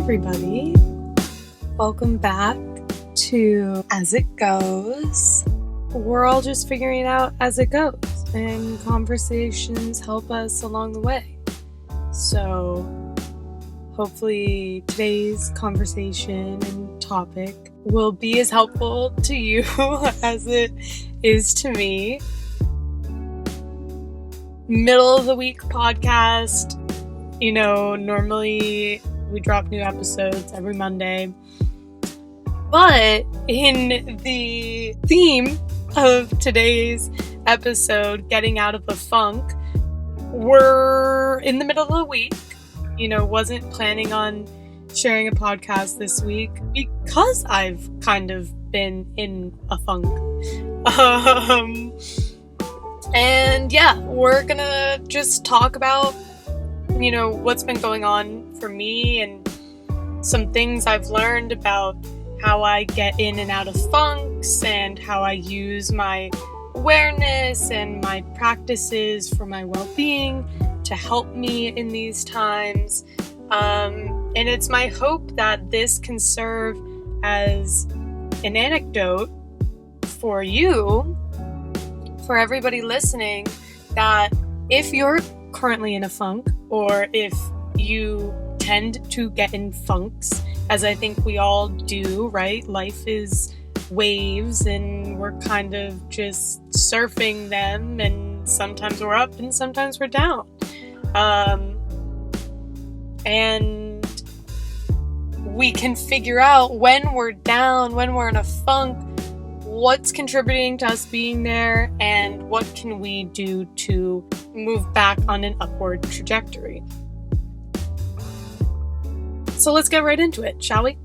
everybody. Welcome back to As It Goes. We're all just figuring it out as it goes, and conversations help us along the way. So hopefully today's conversation and topic will be as helpful to you as it is to me. Middle of the week podcast. Normally we drop new episodes every Monday. But in the theme of today's episode, getting out of the funk, we're in the middle of the week. Wasn't planning on sharing a podcast this week because I've kind of been in a funk. And yeah, we're gonna just talk about what's been going on for me and some things I've learned about how I get in and out of funks and how I use my awareness and my practices for my well-being to help me in these times. And it's my hope that this can serve as an anecdote for you, for everybody listening, that if you're currently in a funk, or if you tend to get in funks, as I think we all do, right? Life is waves and we're kind of just surfing them, and sometimes we're up and sometimes we're down. And we can figure out when we're down, when we're in a funk, what's contributing to us being there, and what can we do to move back on an upward trajectory. So let's get right into it, shall we?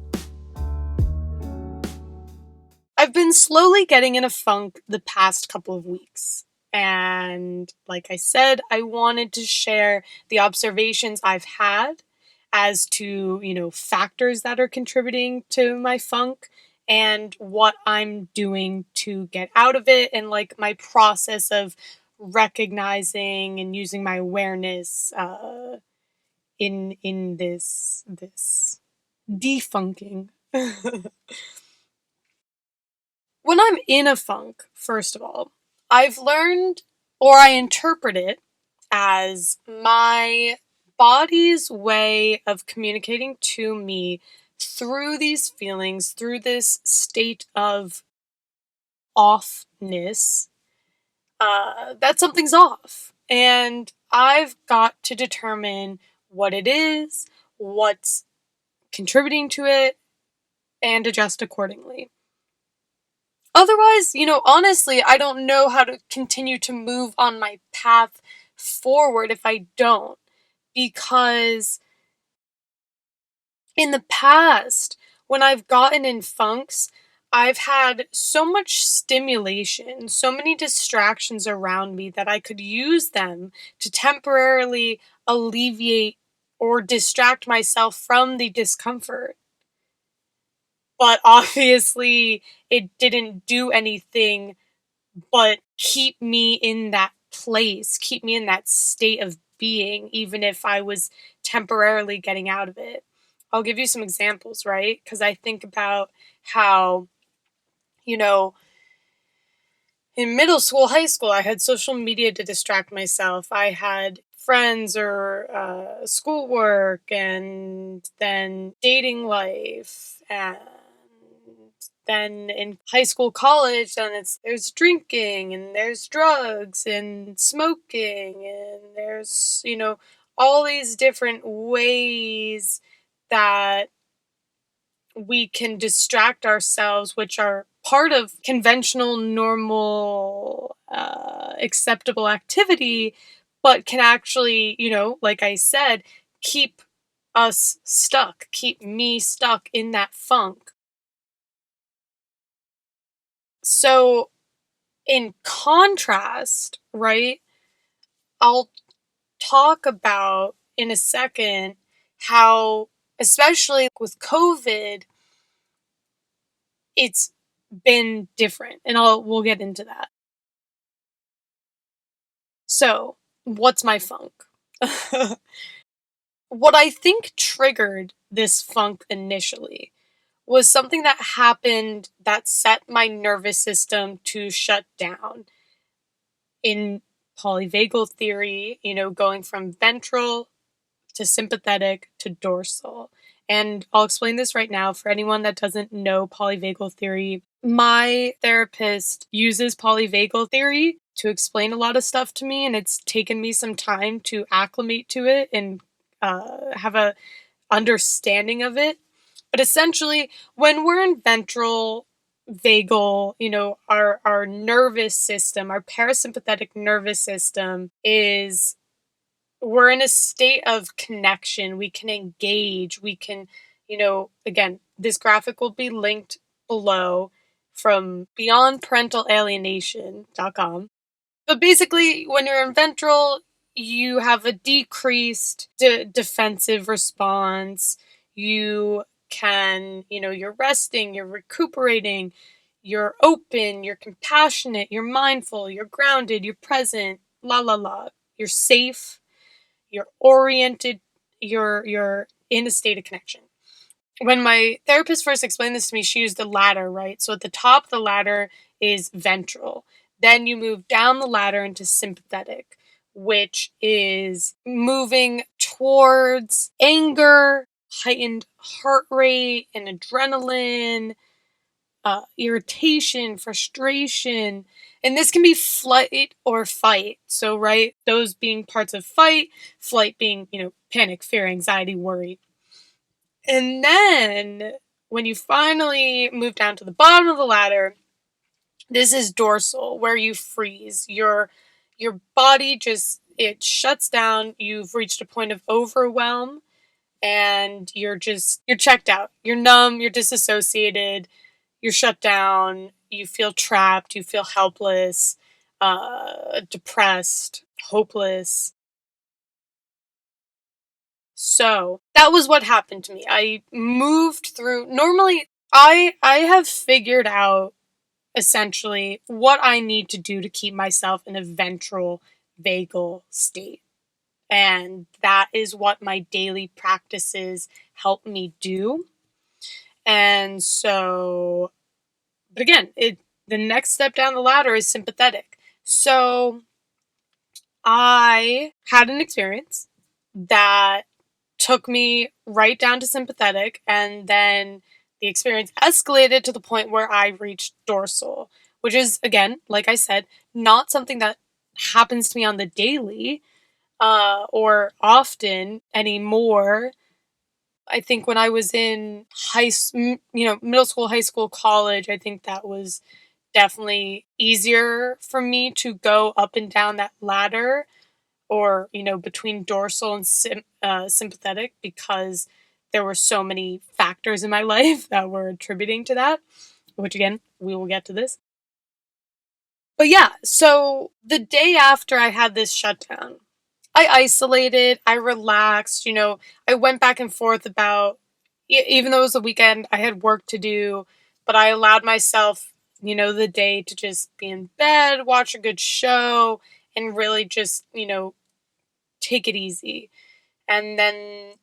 I've been slowly getting in a funk the past couple of weeks. And like I said, I wanted to share the observations I've had as to, factors that are contributing to my funk and what I'm doing to get out of it, and like my process of recognizing and using my awareness in this defunking. When I'm in a funk, first of all, I've learned, or I interpret it as my body's way of communicating to me through these feelings, through this state of offness, that something's off. And I've got to determine what it is, what's contributing to it, and adjust accordingly. Otherwise, honestly, I don't know how to continue to move on my path forward if I don't. Because in the past, when I've gotten in funks, I've had so much stimulation, so many distractions around me that I could use them to temporarily alleviate or distract myself from the discomfort. But obviously, it didn't do anything but keep me in that place, keep me in that state of being, even if I was temporarily getting out of it. I'll give you some examples, right? Because I think about how, in middle school, high school, I had social media to distract myself. I had friends or schoolwork, and then dating life, and then in high school, college, then there's drinking, and there's drugs, and smoking, and there's, all these different ways that we can distract ourselves, which are part of conventional, normal, acceptable activity, but can actually, like I said, keep us stuck, keep me stuck in that funk. So, in contrast, right, I'll talk about in a second how, especially with COVID, it's been different, and we'll get into that. So, what's my funk? what I think triggered this funk initially was something that happened that set my nervous system to shut down. In polyvagal theory, going from ventral to sympathetic to dorsal. And I'll explain this right now for anyone that doesn't know polyvagal theory. My therapist uses polyvagal theory to explain a lot of stuff to me, and it's taken me some time to acclimate to it and have a understanding of it. But essentially, when we're in ventral vagal, our nervous system, our parasympathetic nervous system is we're in a state of connection. We can engage. We can, again, this graphic will be linked below from beyondparentalalienation.com. But basically, when you're in ventral, you have a decreased defensive response. You can, you're resting, you're recuperating, you're open, you're compassionate, you're mindful, you're grounded, you're present, la la la. You're safe, you're oriented, you're in a state of connection. When my therapist first explained this to me, she used the ladder, right? So at the top of the ladder is ventral. Then you move down the ladder into sympathetic, which is moving towards anger, heightened heart rate, and adrenaline, irritation, frustration. And this can be flight or fight. So, right, those being parts of fight, flight being, panic, fear, anxiety, worry. And then when you finally move down to the bottom of the ladder, this is dorsal, where you freeze. Your body just, it shuts down. You've reached a point of overwhelm and you're checked out. You're numb, you're disassociated, you're shut down, you feel trapped, you feel helpless, depressed, hopeless. So that was what happened to me. I moved through. Normally, I have figured out essentially what I need to do to keep myself in a ventral vagal state. And that is what my daily practices help me do. And so, but again, the next step down the ladder is sympathetic. So I had an experience that took me right down to sympathetic, and then the experience escalated to the point where I reached dorsal, which is, again, like I said, not something that happens to me on the daily or often anymore. I think when I was in middle school, high school, college, I think that was definitely easier for me to go up and down that ladder, or between dorsal and sympathetic, because there were so many factors in my life that were attributing to that, which again, we will get to this. But yeah, so the day after I had this shutdown, I isolated, I relaxed, I went back and forth about, even though it was the weekend, I had work to do, but I allowed myself, the day to just be in bed, watch a good show, and really just, take it easy. And then,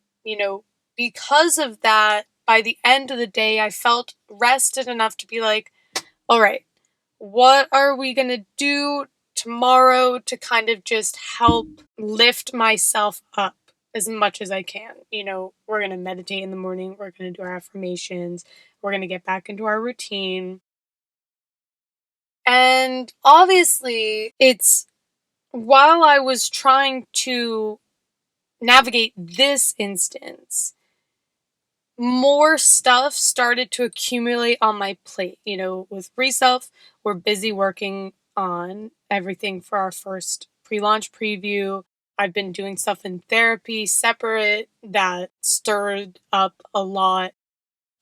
because of that, by the end of the day, I felt rested enough to be like, all right, what are we going to do tomorrow to kind of just help lift myself up as much as I can? We're going to meditate in the morning. We're going to do our affirmations. We're going to get back into our routine. And obviously, it's while I was trying to navigate this instance, more stuff started to accumulate on my plate. With Reself, we're busy working on everything for our first pre-launch preview. I've been doing stuff in therapy separate that stirred up a lot.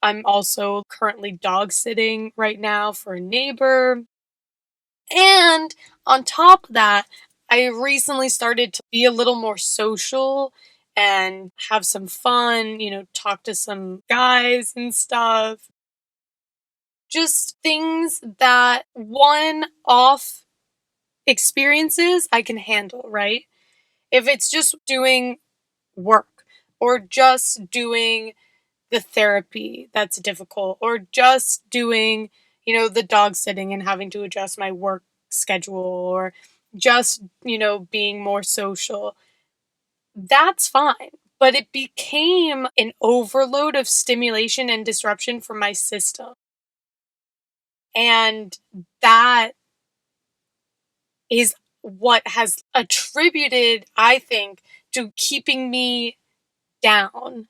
I'm also currently dog sitting right now for a neighbor. And on top of that, I recently started to be a little more social and have some fun, talk to some guys and stuff. Just things that one-off experiences I can handle, right? If it's just doing work, or just doing the therapy that's difficult, or just doing, the dog sitting and having to adjust my work schedule, or just, being more social. That's fine. But it became an overload of stimulation and disruption for my system. And that is what has attributed, I think, to keeping me down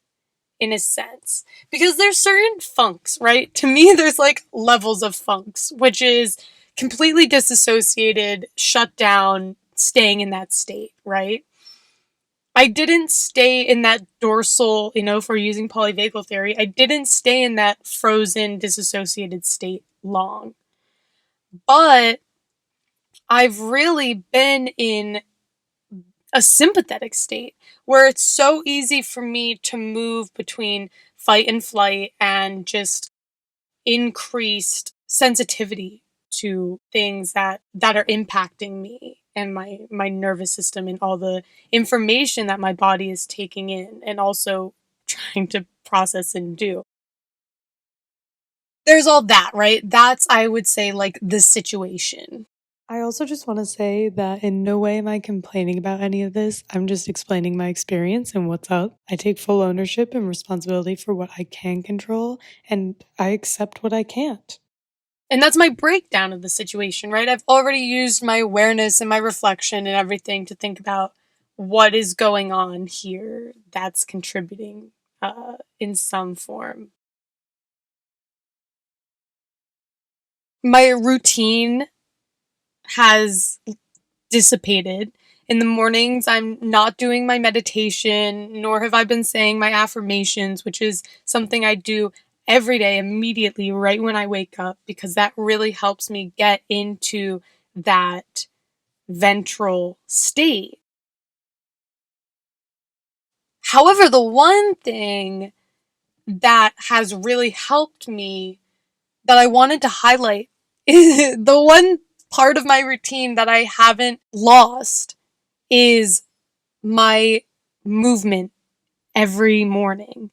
in a sense. Because there's certain funks, right? To me, there's like levels of funks, which is completely disassociated, shut down, staying in that state, right? I didn't stay in that dorsal, if we're using polyvagal theory, I didn't stay in that frozen, disassociated state long. But I've really been in a sympathetic state where it's so easy for me to move between fight and flight and just increased sensitivity to things that are impacting me and my nervous system and all the information that my body is taking in and also trying to process and do. There's all that, right? That's, I would say, like the situation. I also just want to say that in no way am I complaining about any of this. I'm just explaining my experience and what's up. I take full ownership and responsibility for what I can control, and I accept what I can't. And that's my breakdown of the situation, right? I've already used my awareness and my reflection and everything to think about what is going on here that's contributing in some form. My routine has dissipated. In the mornings, I'm not doing my meditation, nor have I been saying my affirmations, which is something I do every day immediately right when I wake up, because that really helps me get into that ventral state. However, the one thing that has really helped me that I wanted to highlight is the one part of my routine that I haven't lost is my movement every morning.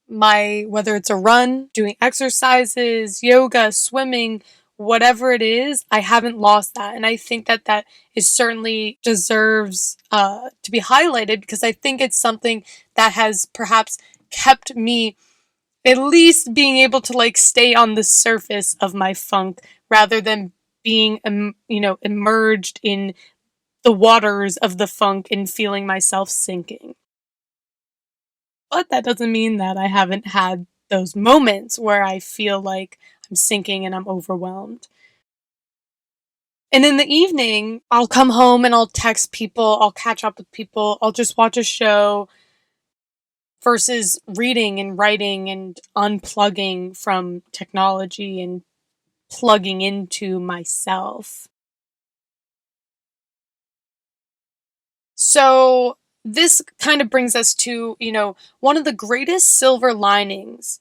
Whether it's a run, doing exercises, yoga, swimming, whatever it is, I haven't lost that. And I think that that is certainly deserves to be highlighted, because I think it's something that has perhaps kept me at least being able to like stay on the surface of my funk rather than being, immersed in the waters of the funk and feeling myself sinking. But that doesn't mean that I haven't had those moments where I feel like I'm sinking and I'm overwhelmed. And in the evening, I'll come home and I'll text people, I'll catch up with people, I'll just watch a show versus reading and writing and unplugging from technology and plugging into myself. So this kind of brings us to, one of the greatest silver linings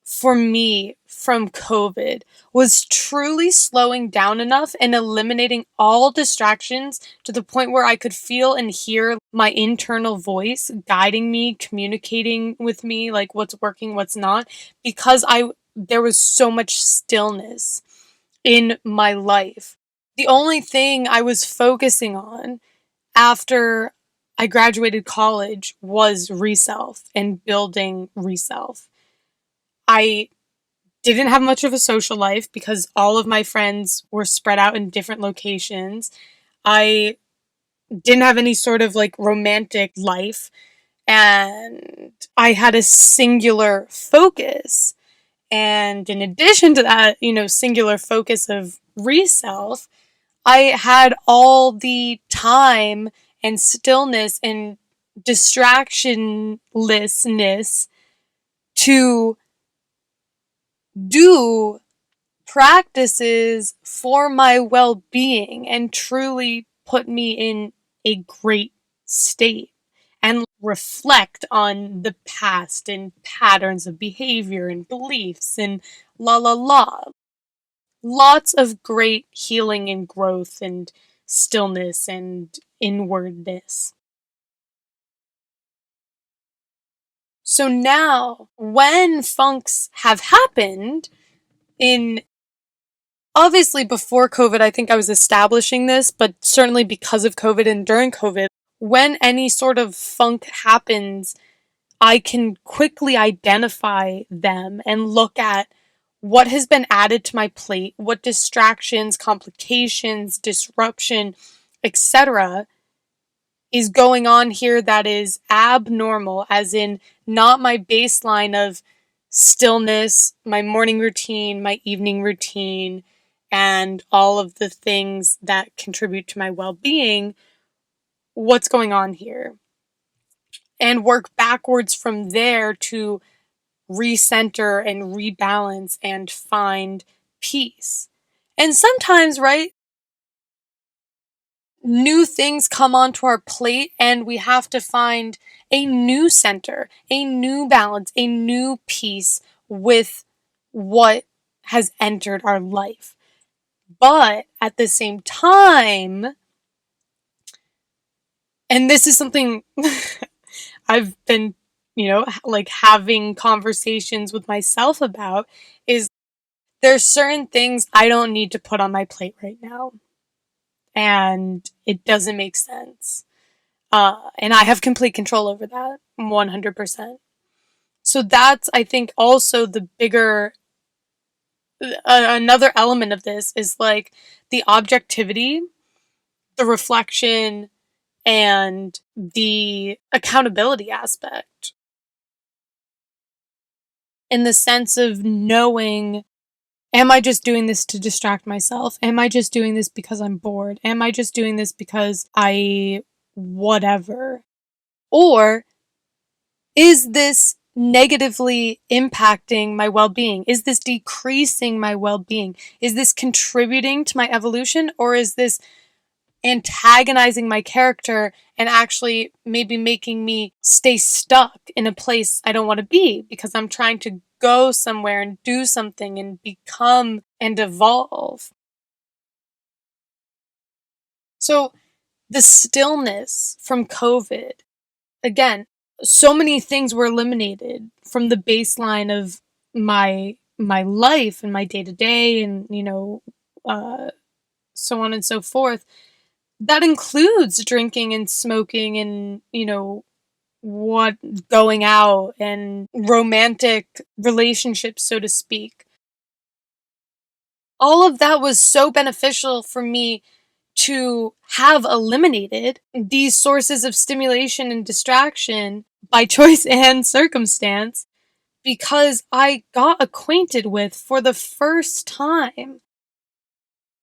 for me from COVID was truly slowing down enough and eliminating all distractions to the point where I could feel and hear my internal voice guiding me, communicating with me, like what's working, what's not, because there was so much stillness in my life. The only thing I was focusing on after I graduated college was Reself and building Reself. I didn't have much of a social life because all of my friends were spread out in different locations. I didn't have any sort of like romantic life, and I had a singular focus. And in addition to that, singular focus of Reself, I had all the time and stillness and distractionlessness to do practices for my well-being and truly put me in a great state and reflect on the past and patterns of behavior and beliefs and la la la. Lots of great healing and growth and stillness and inwardness. So now, when funks have happened, in obviously before COVID, I think I was establishing this, but certainly because of COVID and during COVID, when any sort of funk happens, I can quickly identify them and look at what has been added to my plate, what distractions, complications, disruption, etc. is going on here that is abnormal, as in not my baseline of stillness, my morning routine, my evening routine, and all of the things that contribute to my well-being. What's going on here? And work backwards from there to recenter and rebalance and find peace. And sometimes, right, new things come onto our plate and we have to find a new center, a new balance, a new peace with what has entered our life. But at the same time, and this is something I've been, like having conversations with myself about, is there's certain things I don't need to put on my plate right now. And it doesn't make sense. And I have complete control over that, 100%. So that's, I think, also the bigger, another element of this is like the objectivity, the reflection, and the accountability aspect. In the sense of knowing, am I just doing this to distract myself? Am I just doing this because I'm bored? Am I just doing this because I whatever? Or is this negatively impacting my well-being? Is this decreasing my well-being? Is this contributing to my evolution? Or is this antagonizing my character and actually maybe making me stay stuck in a place I don't want to be because I'm trying to go somewhere and do something and become and evolve? So the stillness from COVID, again, so many things were eliminated from the baseline of my life and my day-to-day and, so on and so forth. That includes drinking and smoking and, what going out and romantic relationships, so to speak. All of that was so beneficial for me to have eliminated these sources of stimulation and distraction by choice and circumstance, because I got acquainted with, for the first time,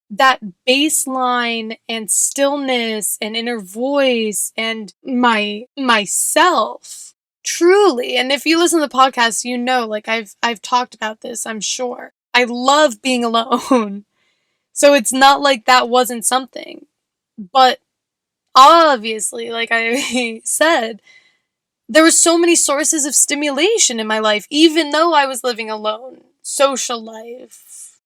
that baseline and stillness and inner voice and myself truly. And if you listen to the podcast, like I've talked about this, I'm sure. I love being alone. So it's not like that wasn't something. But obviously, like I said, there were so many sources of stimulation in my life, even though I was living alone. Social life,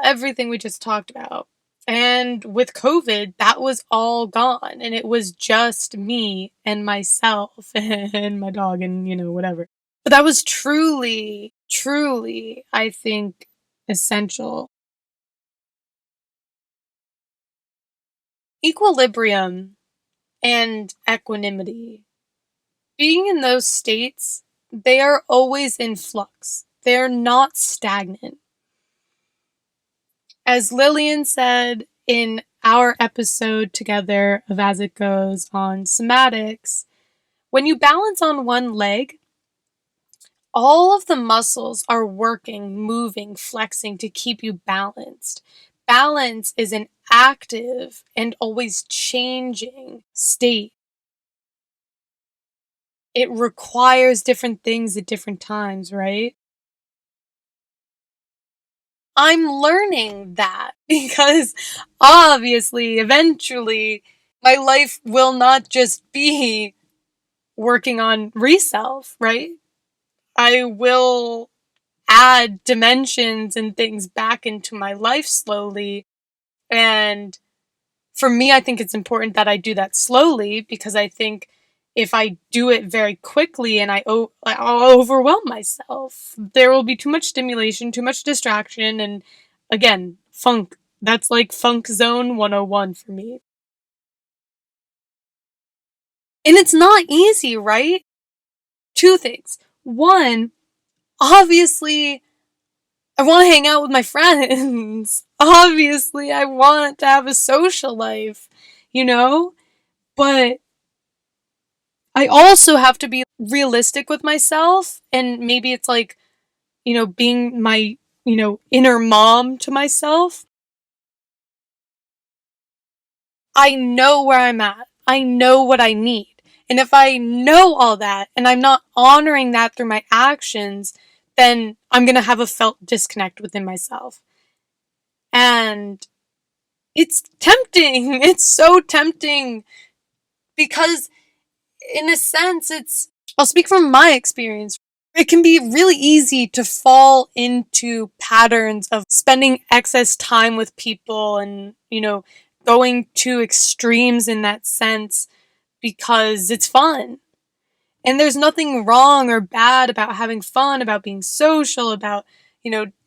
everything we just talked about. And with COVID, that was all gone. And it was just me and myself and my dog and, whatever. But that was truly, truly, I think, essential. Equilibrium and equanimity. Being in those states, they are always in flux. They're not stagnant. As Lillian said in our episode together of As It Goes on somatics, when you balance on one leg, all of the muscles are working, moving, flexing to keep you balanced. Balance is an active and always changing state. It requires different things at different times, right? I'm learning that because obviously, eventually, my life will not just be working on reself, right? I will add dimensions and things back into my life slowly. And for me, I think it's important that I do that slowly, because I think if I do it very quickly and I'll overwhelm myself. There will be too much stimulation, too much distraction, and again, funk. That's like Funk Zone 101 for me. And it's not easy, right? Two things. One, obviously, I want to hang out with my friends. Obviously, I want to have a social life, you know? But I also have to be realistic with myself, and maybe it's like, being my, inner mom to myself. I know where I'm at. I know what I need. And if I know all that and I'm not honoring that through my actions, then I'm going to have a felt disconnect within myself. And it's tempting. It's so tempting because, in a sense, I'll speak from my experience. It can be really easy to fall into patterns of spending excess time with people and, going to extremes in that sense because it's fun. And there's nothing wrong or bad about having fun, about being social, about,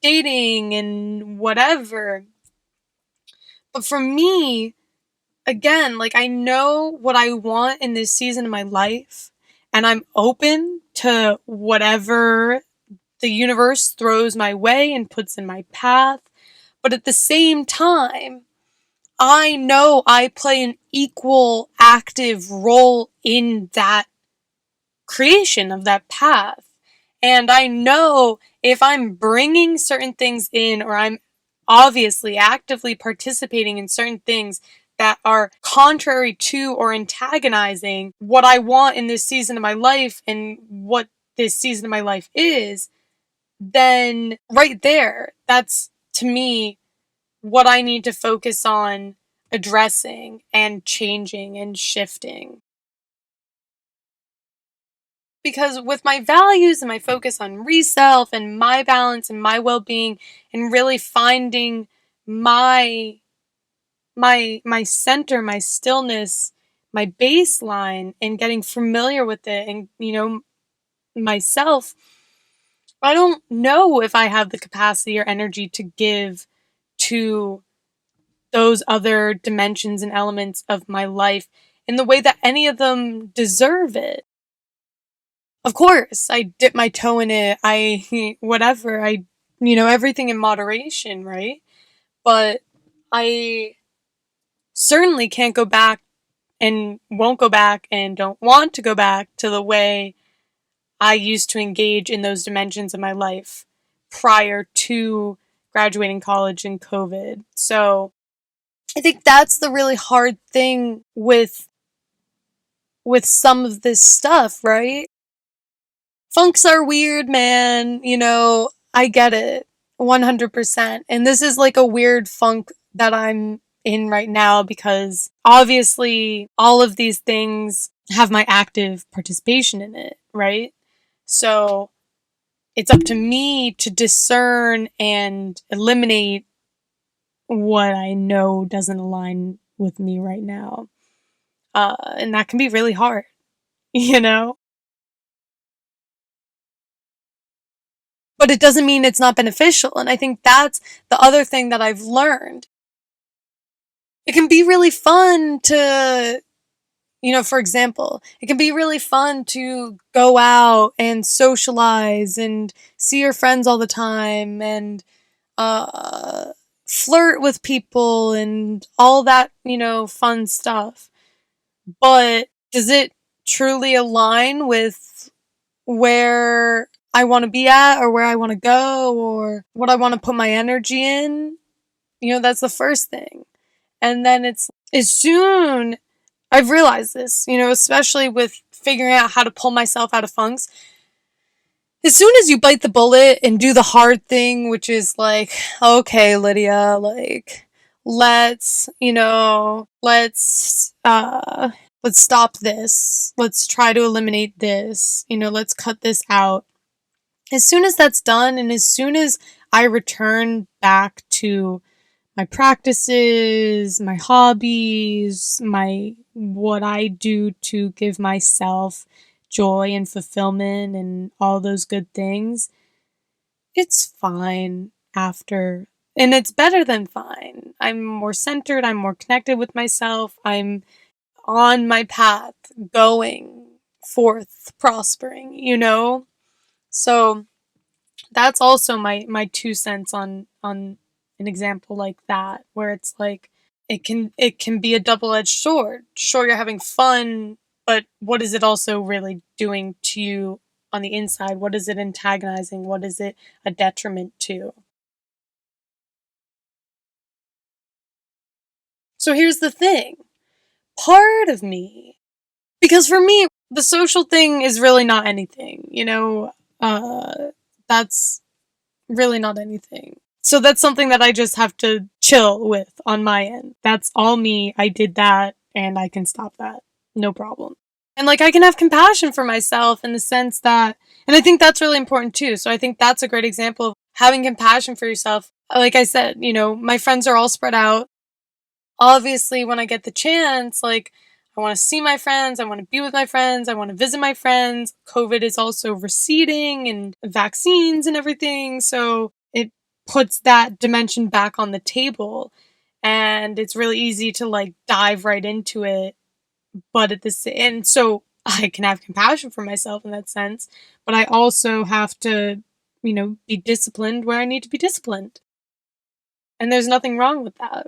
dating and whatever. But for me, again, like, I know what I want in this season of my life, and I'm open to whatever the universe throws my way and puts in my path. But at the same time, I know I play an equal active role in that creation of that path. And I know if I'm bringing certain things in, or I'm obviously actively participating in certain things that are contrary to or antagonizing what I want in this season of my life and what this season of my life is, then right there, that's, to me, what I need to focus on addressing and changing and shifting. Because with my values and my focus on reself and my balance and my well-being and really finding my center, my stillness, my baseline, and getting familiar with it and, myself, I don't know if I have the capacity or energy to give to those other dimensions and elements of my life in the way that any of them deserve it. Of course, I dip my toe in it. Whatever, everything in moderation, right? But I certainly can't go back and won't go back and don't want to go back to the way I used to engage in those dimensions of my life prior to graduating college and COVID. So I think that's the really hard thing with some of this stuff, right? Funks are weird, man. I get it 100%. And this is like a weird funk that I'm in right now because obviously all of these things have my active participation in it, right? So it's up to me to discern and eliminate what I know doesn't align with me right now. And that can be really hard, you know? But it doesn't mean it's not beneficial. And I think that's the other thing that I've learned. It can be really fun to, for example, it can be really fun to go out and socialize and see your friends all the time and flirt with people and all that, fun stuff. But does it truly align with where I want to be at or where I want to go or what I want to put my energy in? That's the first thing. And then it's as soon I've realized this, especially with figuring out how to pull myself out of funks. As soon as you bite the bullet and do the hard thing, which is like, okay, Lydia, like, let's stop this. Let's try to eliminate this. Let's cut this out. As soon as that's done and as soon as I return back to my practices, my hobbies, what I do to give myself joy and fulfillment and all those good things, it's fine after. And it's better than fine. I'm more centered, I'm more connected with myself, I'm on my path, going forth, prospering, you know? So that's also my 2 cents on an example like that, where it's like it can be a double-edged sword. Sure, you're having fun, but what is it also really doing to you on the inside? What is it antagonizing? What is it a detriment to? So here's the thing. Part of me, because for me, the social thing is really not anything, that's really not anything. So that's something that I just have to chill with on my end. That's all me. I did that and I can stop that. No problem. And like I can have compassion for myself in the sense that, and I think that's really important too. So I think that's a great example of having compassion for yourself. Like I said, my friends are all spread out. Obviously, when I get the chance, like I want to see my friends, I want to be with my friends, I want to visit my friends. COVID is also receding and vaccines and everything. So it puts that dimension back on the table. And it's really easy to like dive right into it. But and so I can have compassion for myself in that sense. But I also have to, be disciplined where I need to be disciplined. And there's nothing wrong with that.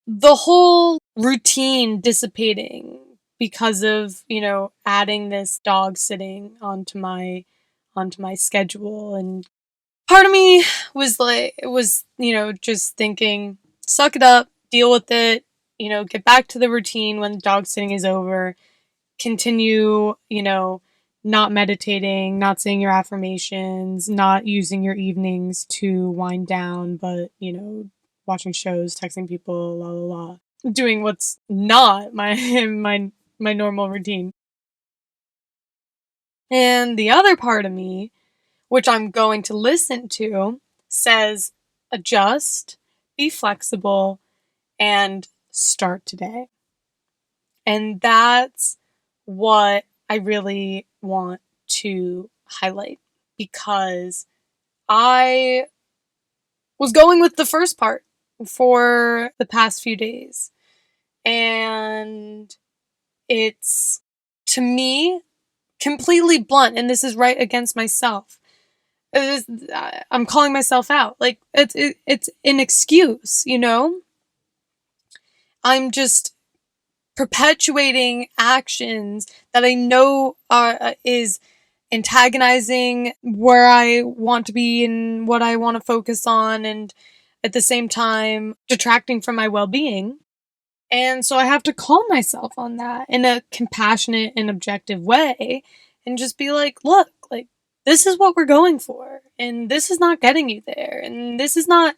The whole routine dissipating because of, adding this dog sitting onto my schedule, and part of me was just thinking, suck it up, deal with it, get back to the routine when dog sitting is over, continue, not meditating, not saying your affirmations, not using your evenings to wind down, but, watching shows, texting people, la la la. Doing what's not my my normal routine. And the other part of me, which I'm going to listen to, says adjust, be flexible, and start today. And that's what I really want to highlight, because I was going with the first part for the past few days. And it's, to me, completely blunt, and this is right against myself. I'm calling myself out. Like, it's an excuse, I'm just perpetuating actions that I know is antagonizing where I want to be and what I want to focus on, and at the same time detracting from my well-being. And so I have to calm myself on that in a compassionate and objective way and just be like, look, like, this is what we're going for, and this is not getting you there, and this is not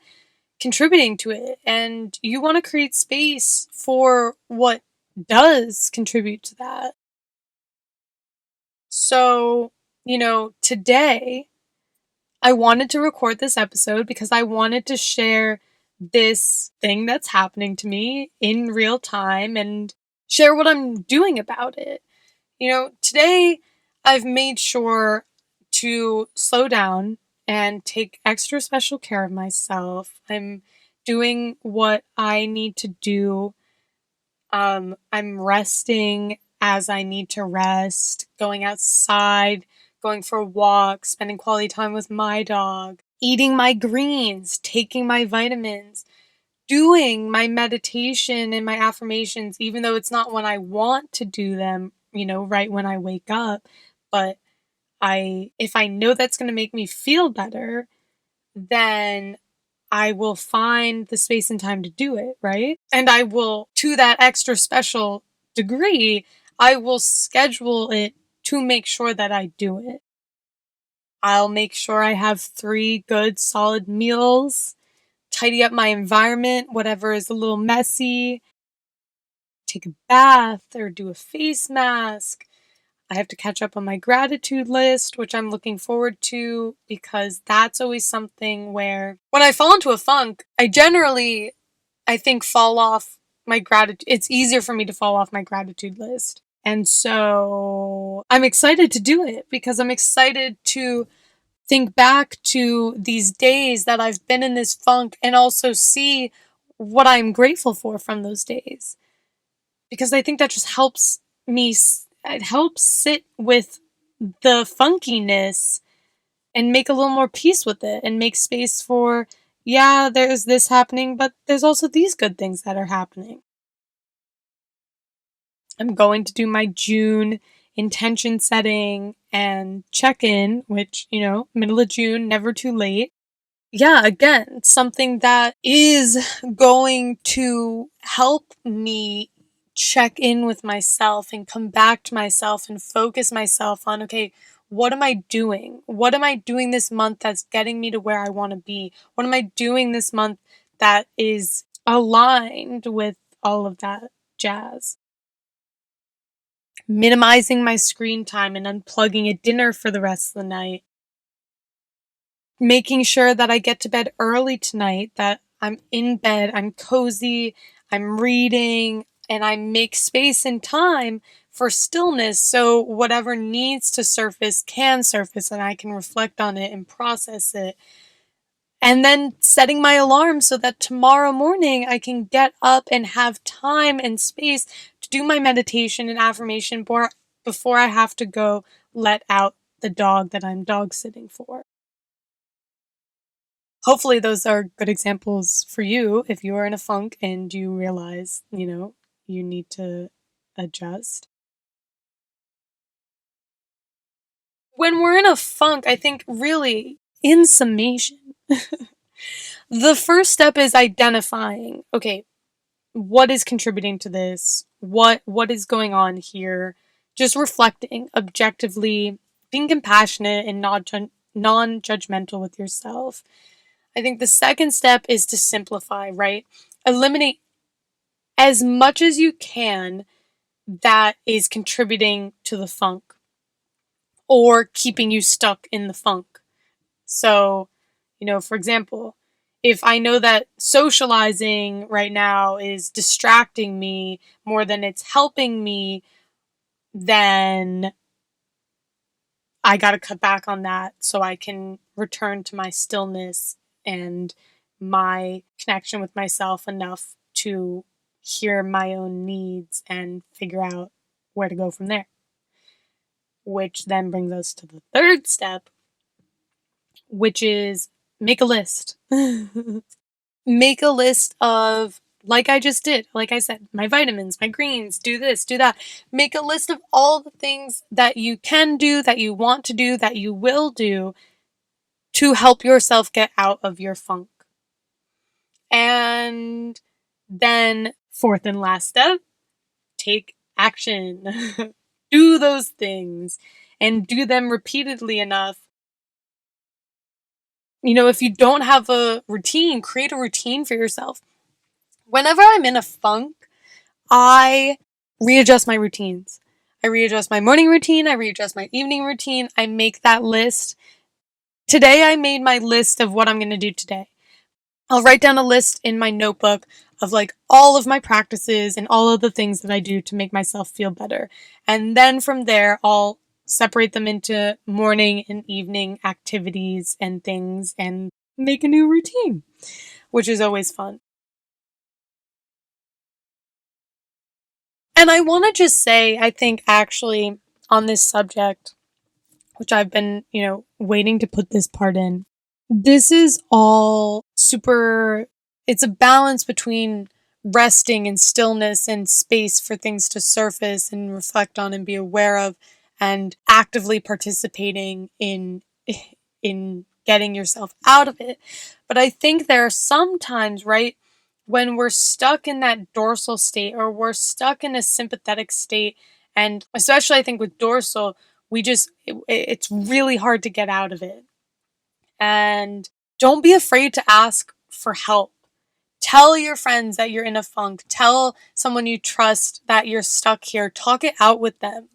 contributing to it, and you want to create space for what does contribute to that. So, today I wanted to record this episode because I wanted to share this thing that's happening to me in real time and share what I'm doing about it. Today I've made sure to slow down and take extra special care of myself. I'm doing what I need to do. I'm resting as I need to rest, going outside, going for walks, spending quality time with my dog, eating my greens, taking my vitamins, doing my meditation and my affirmations, even though it's not when I want to do them, right when I wake up. But if I know that's going to make me feel better, then I will find the space and time to do it, right? And I will, to that extra special degree, I will schedule it to make sure that I do it. I'll make sure I have 3 good, solid meals, tidy up my environment, whatever is a little messy, take a bath or do a face mask, I have to catch up on my gratitude list, which I'm looking forward to, because that's always something where when I fall into a funk, I think fall off my gratitude. It's easier for me to fall off my gratitude list. And so I'm excited to do it because I'm excited to think back to these days that I've been in this funk and also see what I'm grateful for from those days. Because I think that just helps me, it helps sit with the funkiness and make a little more peace with it and make space for, yeah, there's this happening, but there's also these good things that are happening. I'm going to do my June intention setting and check-in, which, middle of June, never too late. Yeah, again, something that is going to help me check in with myself and come back to myself and focus myself on, okay, what am I doing? What am I doing this month that's getting me to where I want to be? What am I doing this month that is aligned with all of that jazz? Minimizing my screen time and unplugging at dinner for the rest of the night. Making sure that I get to bed early tonight, that I'm in bed, I'm cozy, I'm reading, and I make space and time for stillness so whatever needs to surface can surface and I can reflect on it and process it. And then setting my alarm so that tomorrow morning I can get up and have time and space to do my meditation and affirmation before I have to go let out the dog that I'm dog sitting for. Hopefully those are good examples for you if you are in a funk and you realize, you need to adjust. When we're in a funk, I think really, in summation, the first step is identifying, okay, what is contributing to this? What is going on here? Just reflecting objectively, being compassionate and non-judgmental with yourself. I think the second step is to simplify, right? Eliminate as much as you can that is contributing to the funk or keeping you stuck in the funk. So, for example, if I know that socializing right now is distracting me more than it's helping me, then I gotta cut back on that so I can return to my stillness and my connection with myself enough to hear my own needs and figure out where to go from there. Which then brings us to the third step, which is make a list. Make a list of, like I just did, like I said, my vitamins, my greens, do this, do that. Make a list of all the things that you can do, that you want to do, that you will do to help yourself get out of your funk. And then, fourth and last step, take action. Do those things and do them repeatedly enough. If you don't have a routine, create a routine for yourself. Whenever I'm in a funk, I readjust my routines. I readjust my morning routine. I readjust my evening routine. I make that list. Today, I made my list of what I'm going to do today. I'll write down a list in my notebook of all of my practices and all of the things that I do to make myself feel better. And then from there, I'll separate them into morning and evening activities and things and make a new routine, which is always fun. And I want to just say, I think actually on this subject, which I've been, waiting to put this part in, this is all it's a balance between resting and stillness and space for things to surface and reflect on and be aware of, and actively participating in getting yourself out of it. But I think there are some times, right, when we're stuck in that dorsal state or we're stuck in a sympathetic state, and especially I think with dorsal, it's really hard to get out of it. And don't be afraid to ask for help. Tell your friends that you're in a funk. Tell someone you trust that you're stuck here. Talk it out with them.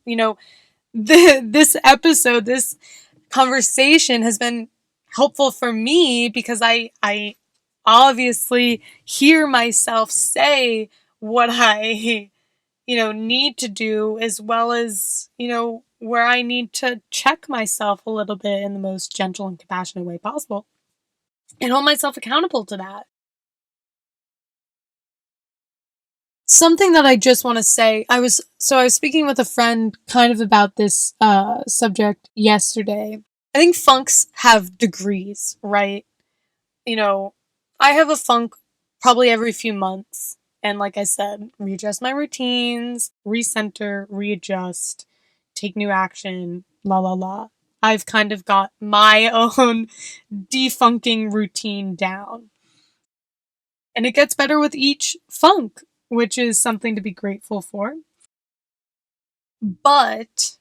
this episode, this conversation has been helpful for me because I obviously hear myself say what I need to do, as well as, where I need to check myself a little bit in the most gentle and compassionate way possible and hold myself accountable to that. Something that I just want to say, I was speaking with a friend kind of about this subject yesterday. I think funks have degrees, right? I have a funk probably every few months. And like I said, readjust my routines, recenter, readjust, take new action, la la la. I've kind of got my own defunking routine down. And it gets better with each funk, which is something to be grateful for. But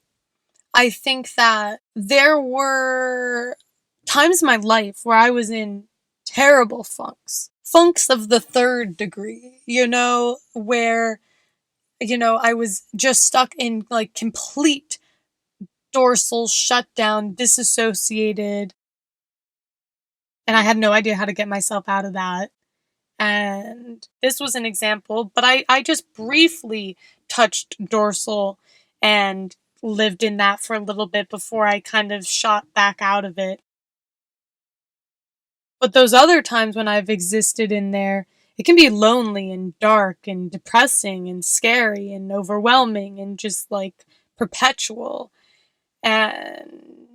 I think that there were times in my life where I was in terrible funks. Funks of the third degree, where, I was just stuck in like complete dorsal shutdown, disassociated, and I had no idea how to get myself out of that. And this was an example, but I just briefly touched dorsal and lived in that for a little bit before I kind of shot back out of it. But those other times when I've existed in there, it can be lonely and dark and depressing and scary and overwhelming and just like perpetual. And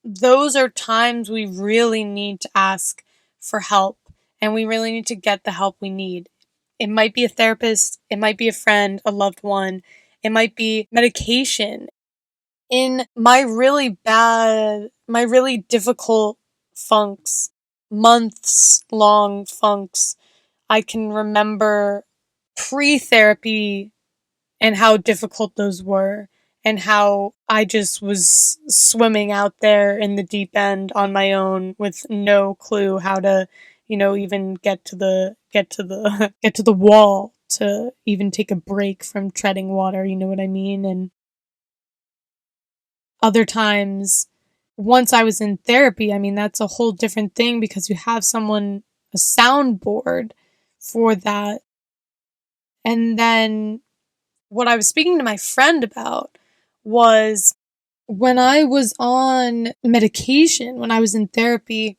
those are times we really need to ask for help, and we really need to get the help we need. It might be a therapist, it might be a friend, a loved one, it might be medication. In my really difficult funks, months long funks, I can remember pre-therapy and how difficult those were, and how I just was swimming out there in the deep end on my own with no clue how to, even get to the get to the wall to even take a break from treading water, you know what I mean? And other times, once I was in therapy, I mean, that's a whole different thing because you have a soundboard for that. And then what I was speaking to my friend about was when I was on medication, when I was in therapy,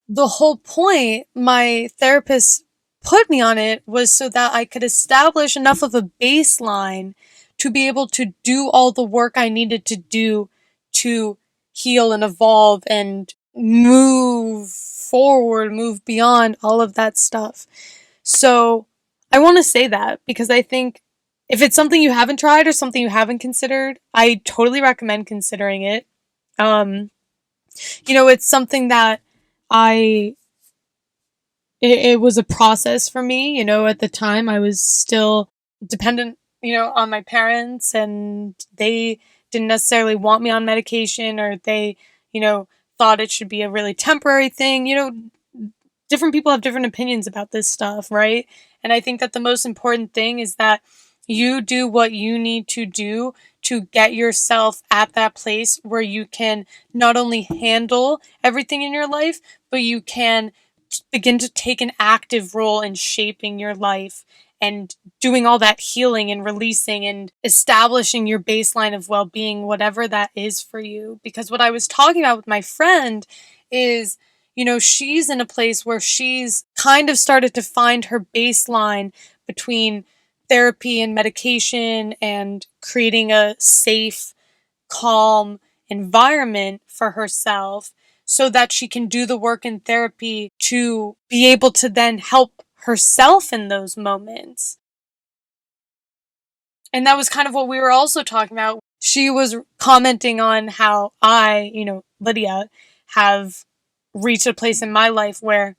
the whole point my therapist put me on it was so that I could establish enough of a baseline to be able to do all the work I needed to do to heal and evolve and move forward, move beyond all of that stuff. So I want to say that because I think if it's something you haven't tried or something you haven't considered, I totally recommend considering it. It's something that it was a process for me. At the time I was still dependent, on my parents, and they didn't necessarily want me on medication, or they, thought it should be a really temporary thing. Different people have different opinions about this stuff, right? And I think that the most important thing is that you do what you need to do to get yourself at that place where you can not only handle everything in your life, but you can begin to take an active role in shaping your life and doing all that healing and releasing and establishing your baseline of well-being, whatever that is for you. Because what I was talking about with my friend is, she's in a place where she's kind of started to find her baseline between therapy and medication and creating a safe, calm environment for herself so that she can do the work in therapy to be able to then help herself in those moments. And that was kind of what we were also talking about. She was commenting on how I, Lydia, have reached a place in my life where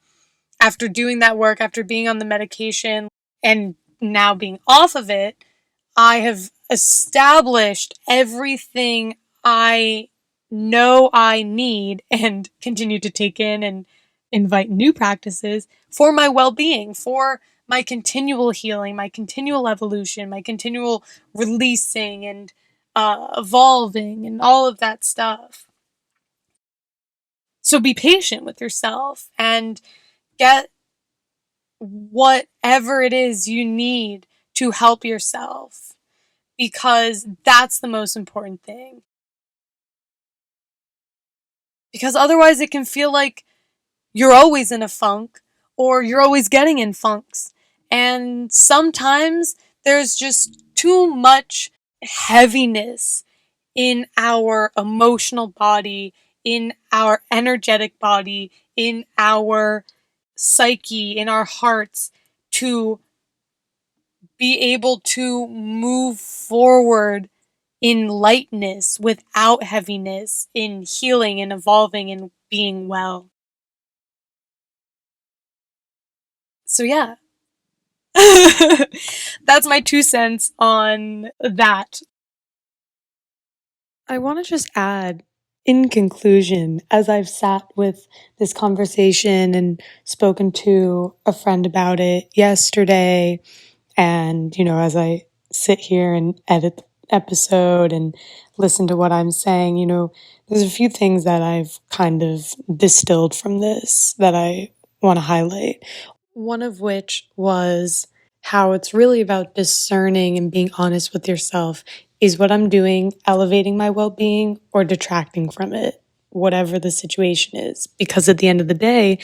after doing that work, after being on the medication and now being off of it, I have established everything I know I need and continue to take in and invite new practices for my well-being, for my continual healing, my continual evolution, my continual releasing and evolving and all of that stuff. So be patient with yourself and get whatever it is you need to help yourself, because that's the most important thing. Because otherwise it can feel like you're always in a funk or you're always getting in funks. And sometimes there's just too much heaviness in our emotional body, in our energetic body, in our psyche, in our hearts, to be able to move forward in lightness without heaviness, in healing and evolving and being well. So yeah. That's my 2 cents on that. I want to just add, in conclusion, as I've sat with this conversation and spoken to a friend about it yesterday, and, as I sit here and edit the episode and listen to what I'm saying, there's a few things that I've kind of distilled from this that I want to highlight. One of which was how it's really about discerning and being honest with yourself. Is what I'm doing elevating my well-being or detracting from it, whatever the situation is? Because at the end of the day,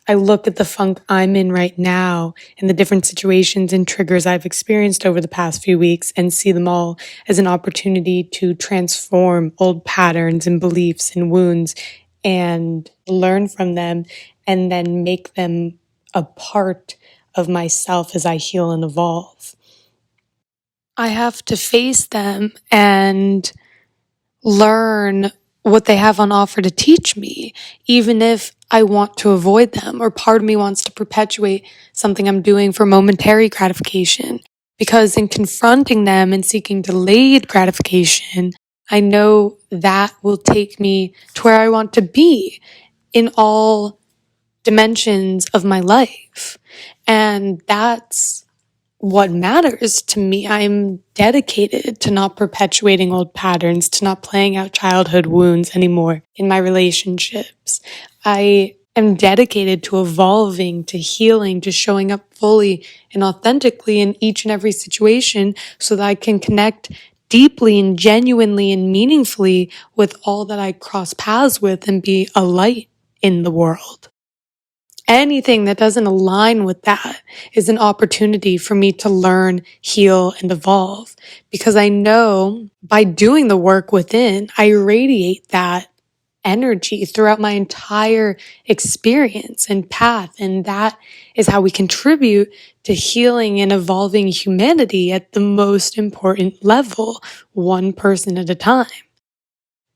I look at the funk I'm in right now and the different situations and triggers I've experienced over the past few weeks and see them all as an opportunity to transform old patterns and beliefs and wounds and learn from them and then make them a part of myself as I heal and evolve. I have to face them and learn what they have on offer to teach me, even if I want to avoid them or part of me wants to perpetuate something I'm doing for momentary gratification. Because in confronting them and seeking delayed gratification, I know that will take me to where I want to be in all dimensions of my life. And that's what matters to me. I'm dedicated to not perpetuating old patterns, to not playing out childhood wounds anymore in my relationships. I am dedicated to evolving, to healing, to showing up fully and authentically in each and every situation so that I can connect deeply and genuinely and meaningfully with all that I cross paths with and be a light in the world. Anything that doesn't align with that is an opportunity for me to learn, heal, and evolve. Because I know by doing the work within, I radiate that energy throughout my entire experience and path. And that is how we contribute to healing and evolving humanity at the most important level, one person at a time.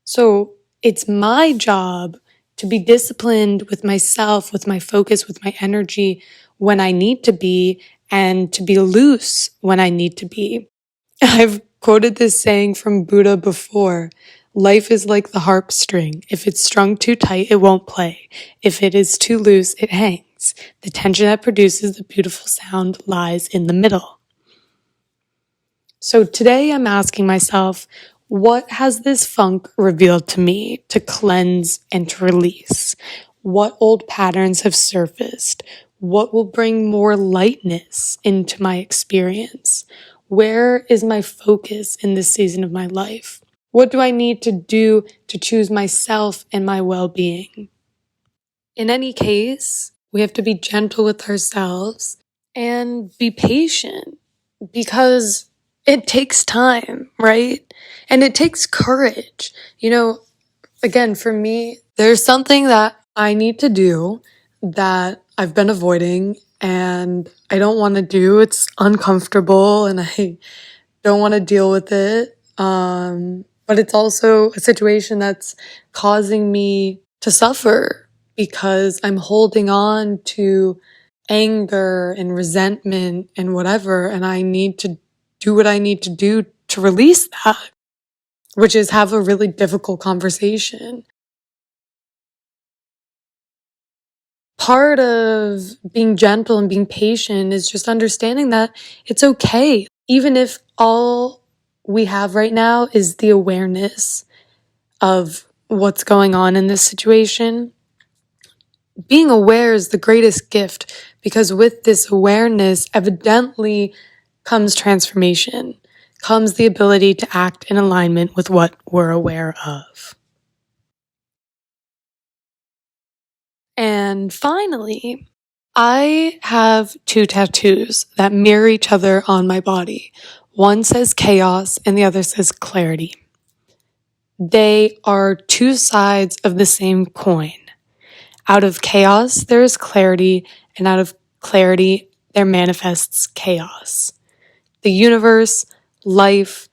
So it's my job to be disciplined with myself, with my focus, with my energy when I need to be, and to be loose when I need to be. I've quoted this saying from Buddha before. Life is like the harp string. If it's strung too tight, it won't play. If it is too loose, it hangs. The tension that produces the beautiful sound lies in the middle. So today I'm asking myself, what has this funk revealed to me to cleanse and to release? What old patterns have surfaced? What will bring more lightness into my experience? Where is my focus in this season of my life? What do I need to do to choose myself and my well-being? In any case, we have to be gentle with ourselves and be patient, because it takes time, right? And it takes courage. Again, for me, there's something that I need to do that I've been avoiding and I don't want to do. It's uncomfortable and I don't want to deal with it. But it's also a situation that's causing me to suffer because I'm holding on to anger and resentment and whatever, and I need to do what I need to do to release that, which is have a really difficult conversation. Part of being gentle and being patient is just understanding that it's okay, even if all we have right now is the awareness of what's going on in this situation. Being aware is the greatest gift because with this awareness, evidently comes transformation, comes the ability to act in alignment with what we're aware of. And finally, I have 2 tattoos that mirror each other on my body. One says chaos and the other says clarity. They are 2 sides of the same coin. Out of chaos, there is clarity, and out of clarity, there manifests chaos. The universe, life,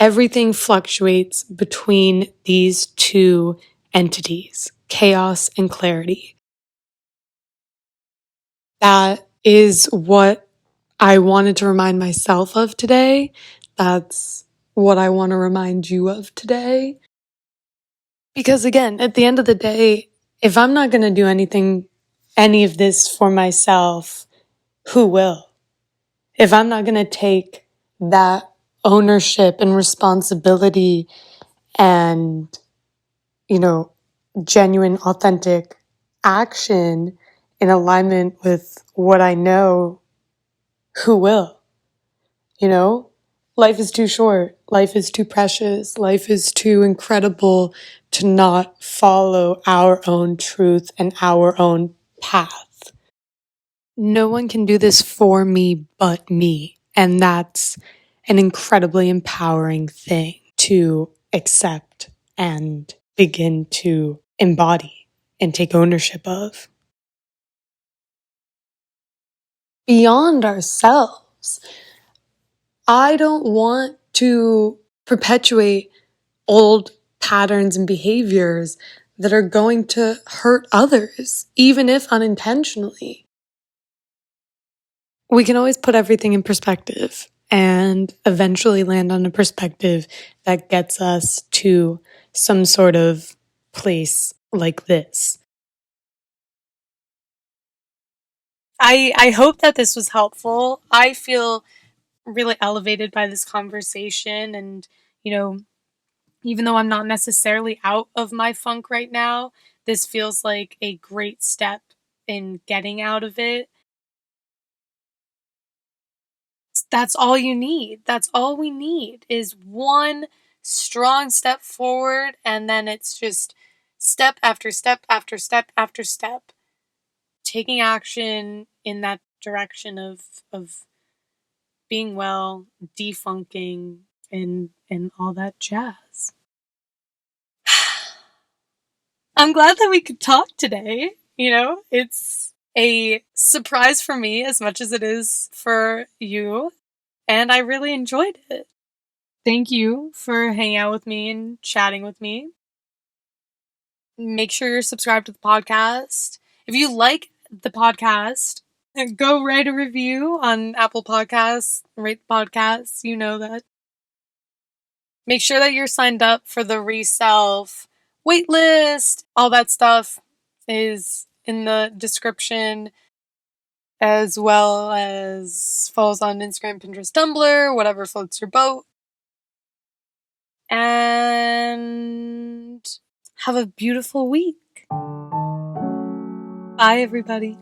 everything fluctuates between these 2 entities, chaos and clarity. That is what I wanted to remind myself of today. That's what I want to remind you of today. Because again, at the end of the day, if I'm not going to do any of this for myself, who will? If I'm not going to take that ownership and responsibility and, genuine, authentic action in alignment with what I know, who will? Life is too short. Life is too precious. Life is too incredible to not follow our own truth and our own path. No one can do this for me but me. And that's an incredibly empowering thing to accept and begin to embody and take ownership of. Beyond ourselves, I don't want to perpetuate old patterns and behaviors that are going to hurt others, even if unintentionally. We can always put everything in perspective and eventually land on a perspective that gets us to some sort of place like this. I hope that this was helpful. I feel really elevated by this conversation, and even though I'm not necessarily out of my funk right now, this feels like a great step in getting out of it. That's all you need. That's all we need is one strong step forward, and then it's just step after step after step after step, taking action in that direction of being well, defunking, and all that jazz. I'm glad that we could talk today. It's a surprise for me as much as it is for you, and I really enjoyed it. Thank you for hanging out with me and chatting with me. Make sure you're subscribed to the podcast. If you like the podcast, go write a review on Apple Podcasts, rate the podcast. You know that. Make sure that you're signed up for the Reself waitlist. All that stuff is in the description, as well as follows on Instagram, Pinterest, Tumblr, whatever floats your boat. And have a beautiful week. Bye, everybody.